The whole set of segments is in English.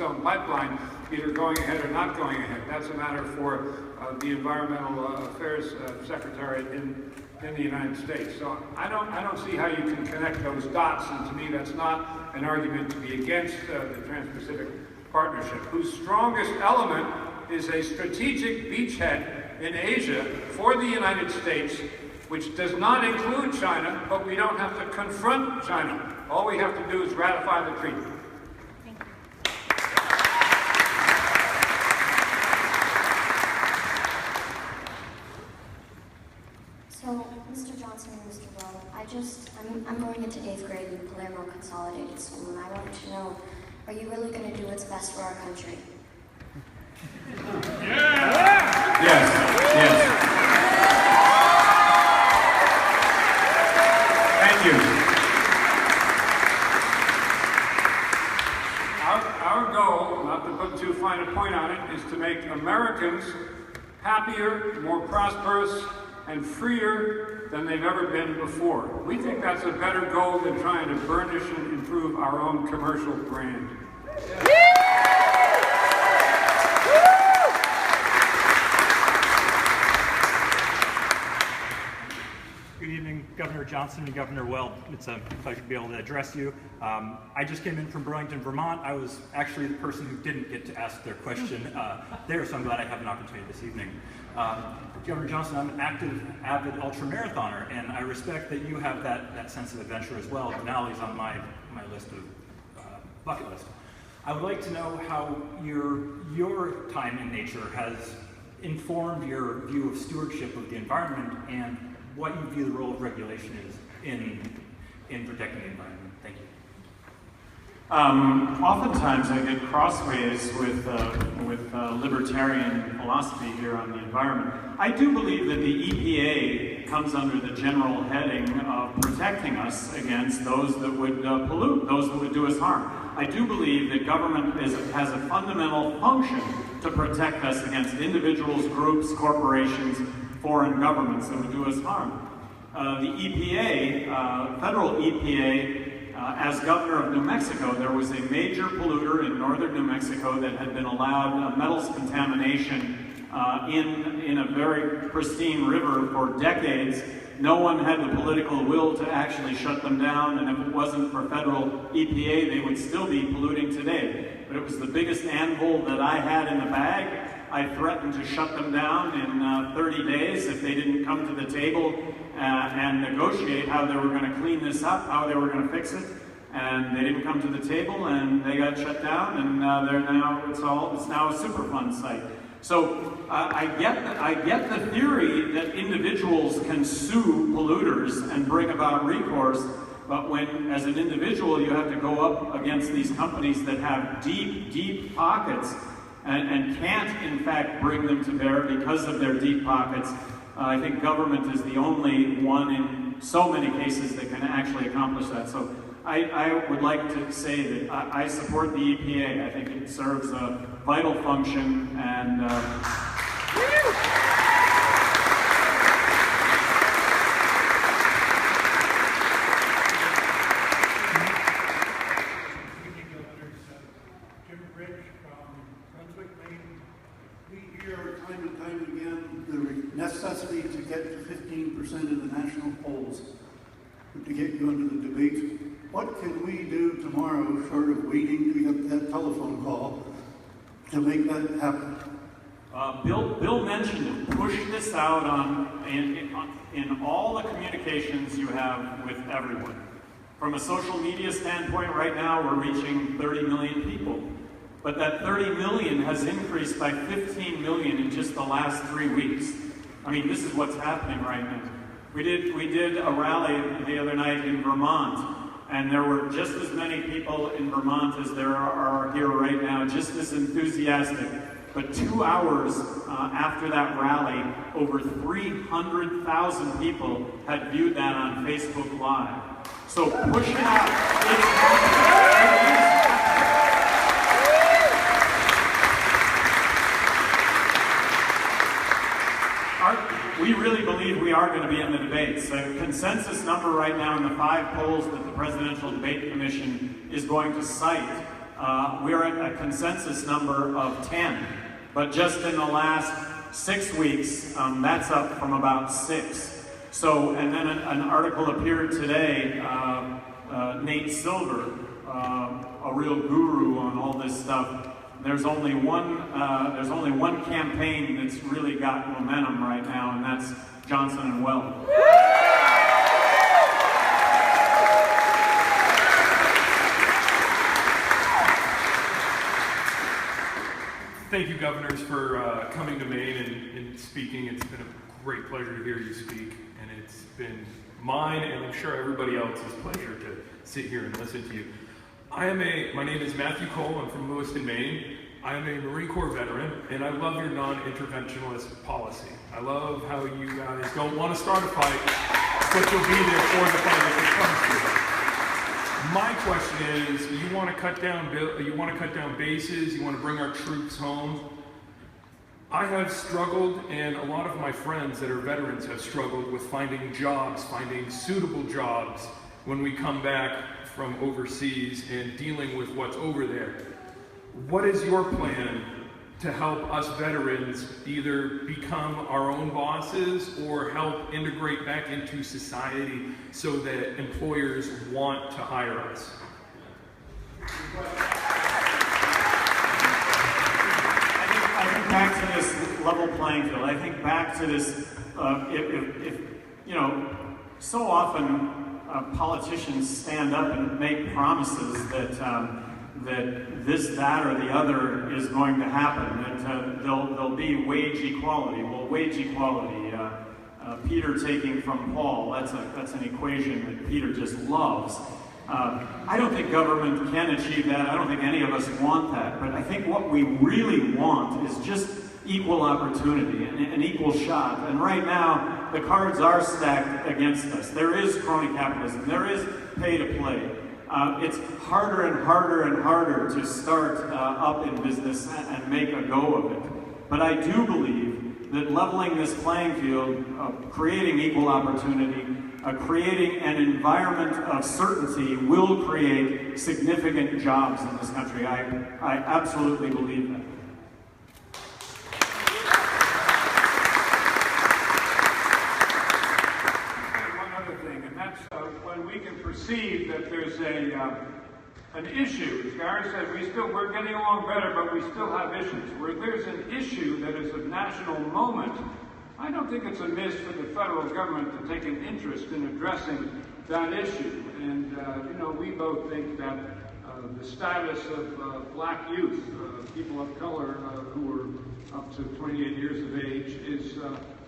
Keystone Pipeline either going ahead or not going ahead. That's a matter for the Environmental Affairs Secretary in the United States. So I don't see how you can connect those dots, and to me that's not an argument to be against the Trans-Pacific Partnership, whose strongest element is a strategic beachhead in Asia for the United States, which does not include China, but we don't have to confront China. All we have to do is ratify the treaty. So, Mr. Johnson and Mr. Weld, I'm going into 8th grade in Palermo Consolidated School, and I wanted to know, are you really going to do what's best for our country? Yeah! Yes. Thank you. Our goal, not to put too fine a point on it, is to make Americans happier, more prosperous, and freer than they've ever been before. We think that's a better goal than trying to burnish and improve our own commercial brand. Good evening, Governor Johnson and Governor Weld. It's a pleasure to be able to address you. I just came in from Burlington, Vermont. I was actually the person who didn't get to ask their question there, so I'm glad I have an opportunity this evening. Governor Johnson, I'm an avid ultramarathoner, and I respect that you have that sense of adventure as well. Denali's on my list of bucket list. I would like to know how your time in nature has informed your view of stewardship of the environment and what you view the role of regulation is in protecting the environment. Thank you. Oftentimes I get crossways with libertarian philosophy here on the environment. I do believe that the EPA comes under the general heading of protecting us against those that would pollute, those that would do us harm. I do believe that government has a fundamental function to protect us against individuals, groups, corporations, foreign governments that would do us harm. The EPA, federal EPA, as governor of New Mexico, there was a major polluter in northern New Mexico that had been allowed metals contamination in a very pristine river for decades. No one had the political will to actually shut them down, and if it wasn't for federal EPA, they would still be polluting today. But it was the biggest anvil that I had in the bag. I threatened to shut them down in 30 days if they didn't come to the table and negotiate how they were going to clean this up, how they were going to fix it. And they didn't come to the table, and they got shut down, and it's now a Superfund site. So I get the theory that individuals can sue polluters and bring about recourse, but when, as an individual, you have to go up against these companies that have deep, deep pockets and can't, in fact, bring them to bear because of their deep pockets, I think government is the only one in so many cases that can actually accomplish that. So I would like to say that I support the EPA. I think it serves a vital function, and time and time again the necessity to get to 15% in the national polls to get you into the debate. What can we do tomorrow, short of waiting to get that telephone call, to make that happen? Bill mentioned it. Push this out in all the communications you have with everyone. From a social media standpoint, right now we're reaching 30 million people. But that 30 million has increased by 15 million in just the last 3 weeks. I mean, this is what's happening right now. We did a rally the other night in Vermont, and there were just as many people in Vermont as there are here right now, just as enthusiastic. But 2 hours after that rally, over 300,000 people had viewed that on Facebook Live. So push it out. It's happening. We really believe we are going to be in the debates. The consensus number right now in the 5 polls that the Presidential Debate Commission is going to cite we're at a consensus number of 10. But just in the last 6 weeks, that's up from about 6. So, and then an article appeared today, Nate Silver, a real guru on all this stuff. There's only one campaign that's really got momentum right now, and that's Johnson and Weld. Thank you, governors, for coming to Maine and speaking. It's been a great pleasure to hear you speak, and it's been mine, and I'm sure everybody else's pleasure to sit here and listen to you. My name is Matthew Cole. I'm from Lewiston, Maine. I am a Marine Corps veteran, and I love your non-interventionist policy. I love how you guys don't want to start a fight, but you'll be there for the fight if it comes to it. My question is, you want to cut down bases, you want to bring our troops home. I have struggled, and a lot of my friends that are veterans have struggled with finding jobs, finding suitable jobs when we come back from overseas and dealing with what's over there. What is your plan to help us veterans either become our own bosses or help integrate back into society so that employers want to hire us? I think back to this level playing field. I think back to this, if you know, so often politicians stand up and make promises that this, that, or the other is going to happen, that there'll be wage equality. Well, wage equality, Peter taking from Paul, that's an equation that Peter just loves. I don't think government can achieve that. I don't think any of us want that. But I think what we really want is just equal opportunity, an equal shot. And right now, the cards are stacked against us. There is crony capitalism. There is pay to play. It's harder and harder and harder to start up in business and make a go of it. But I do believe that leveling this playing field, creating equal opportunity, creating an environment of certainty will create significant jobs in this country. I absolutely believe that. When we can perceive that there's an issue. As Gary said, we're getting along better, but we still have issues. Where there's an issue that is a national moment, I don't think it's amiss for the federal government to take an interest in addressing that issue. And, we both think that the status of black youth, people of color who are up to 28 years of age, is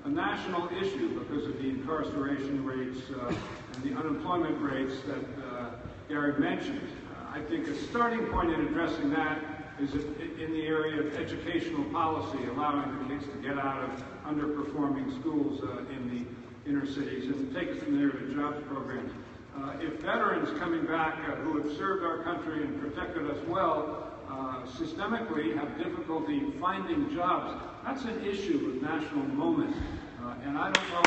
a national issue because of the incarceration rates and the unemployment rates that Gary mentioned. I think a starting point in addressing that is in the area of educational policy, allowing the kids to get out of underperforming schools in the inner cities and take us from there to jobs programs. If veterans coming back who have served our country and protected us well systemically have difficulty finding jobs, that's an issue of national moment. And I don't know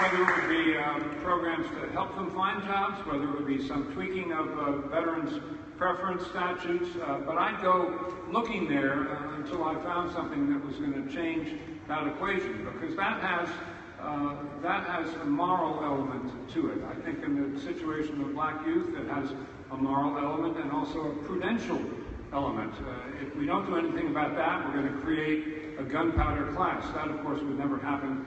whether it would be programs to help them find jobs, whether it would be some tweaking of veterans' preference statutes, but I'd go looking there until I found something that was going to change that equation, because that has a moral element to it. I think in the situation of black youth, it has a moral element and also a prudential element. If we don't do anything about that, we're going to create a gunpowder class. That, of course, would never happen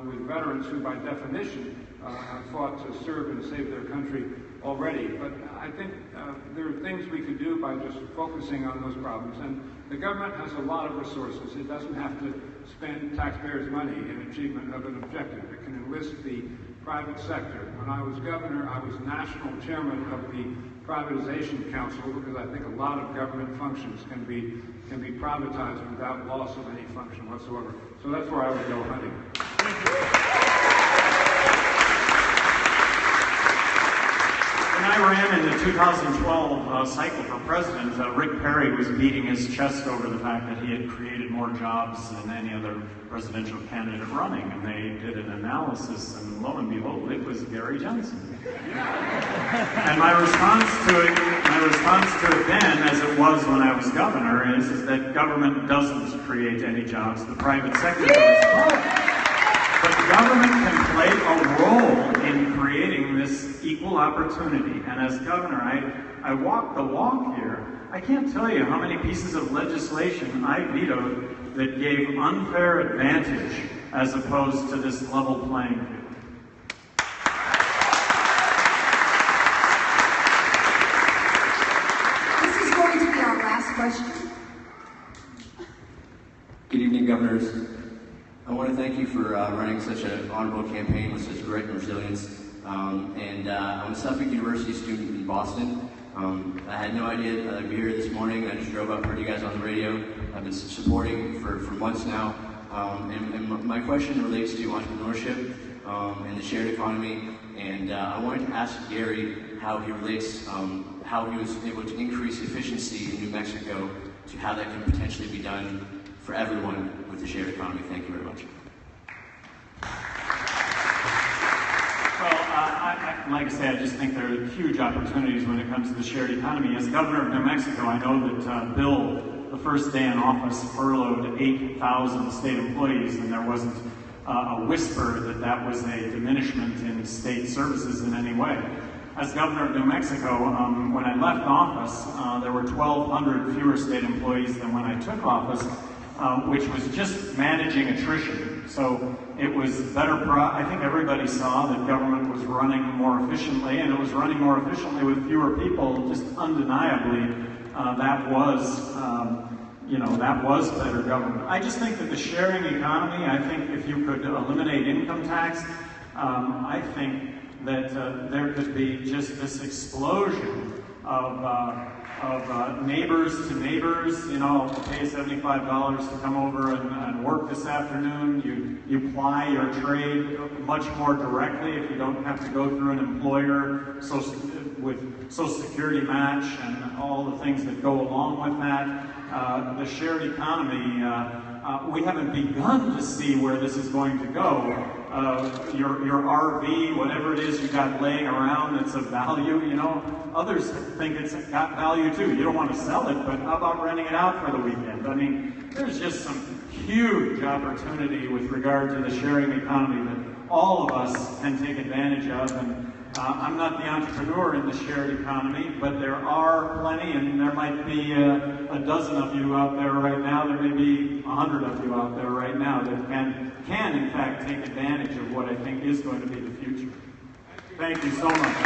with veterans who, by definition, have fought to serve and save their country already. But I think there are things we could do by just focusing on those problems. And the government has a lot of resources. It doesn't have to spend taxpayers' money in achievement of an objective. It can enlist the private sector. When I was governor, I was national chairman of the Privatization Council, because I think a lot of government functions can be privatized without loss of any function whatsoever. So that's where I would go hunting. And I ran in the 2012 cycle for president, Rick Perry was beating his chest over the fact that he had created more jobs than any other presidential candidate running. And they did an analysis, and lo and behold, it was Gary Johnson. And my response to it then, as it was when I was governor, is that government doesn't create any jobs. The private sector does. But government can play a role in creating this equal opportunity. And as governor, I walk the walk here. I can't tell you how many pieces of legislation I vetoed that gave unfair advantage as opposed to this level playing field. This is going to be our last question. Good evening, governors. I want to thank you for running such an honorable campaign with such grit and resilience. I'm a Suffolk University student in Boston. I had no idea that I'd be here this morning. I just drove up, heard you guys on the radio. I've been supporting for months now. And my question relates to entrepreneurship and the shared economy. And I wanted to ask Gary how he relates, how he was able to increase efficiency in New Mexico to how that can potentially be done for everyone with the shared economy. Thank you very much. Well, like I say, I just think there are huge opportunities when it comes to the shared economy. As governor of New Mexico, I know that Bill, the first day in office, furloughed 8,000 state employees, and there wasn't a whisper that that was a diminishment in state services in any way. As governor of New Mexico, when I left office, there were 1,200 fewer state employees than when I took office, which was just managing attrition. So it was better, I think everybody saw that government was running more efficiently, and it was running more efficiently with fewer people. Just undeniably, that was better government. I just think that the sharing economy, I think if you could eliminate income tax, I think that there could be just this explosion of neighbors to neighbors. You know, pay $75 to come over and work this afternoon. You ply your trade much more directly if you don't have to go through an employer with Social Security match and all the things that go along with that. The shared economy, we haven't begun to see where this is going to go. Your RV, whatever it is you got laying around that's of value, you know, others think it's got value too. You don't want to sell it, but how about renting it out for the weekend? I mean, there's just some huge opportunity with regard to the sharing economy that all of us can take advantage of. And I'm not the entrepreneur in the shared economy, but there are plenty, and there might be a dozen of you out there right now. There may be 100 of you out there right now that can in fact take advantage of what I think is going to be the future. Thank you so much.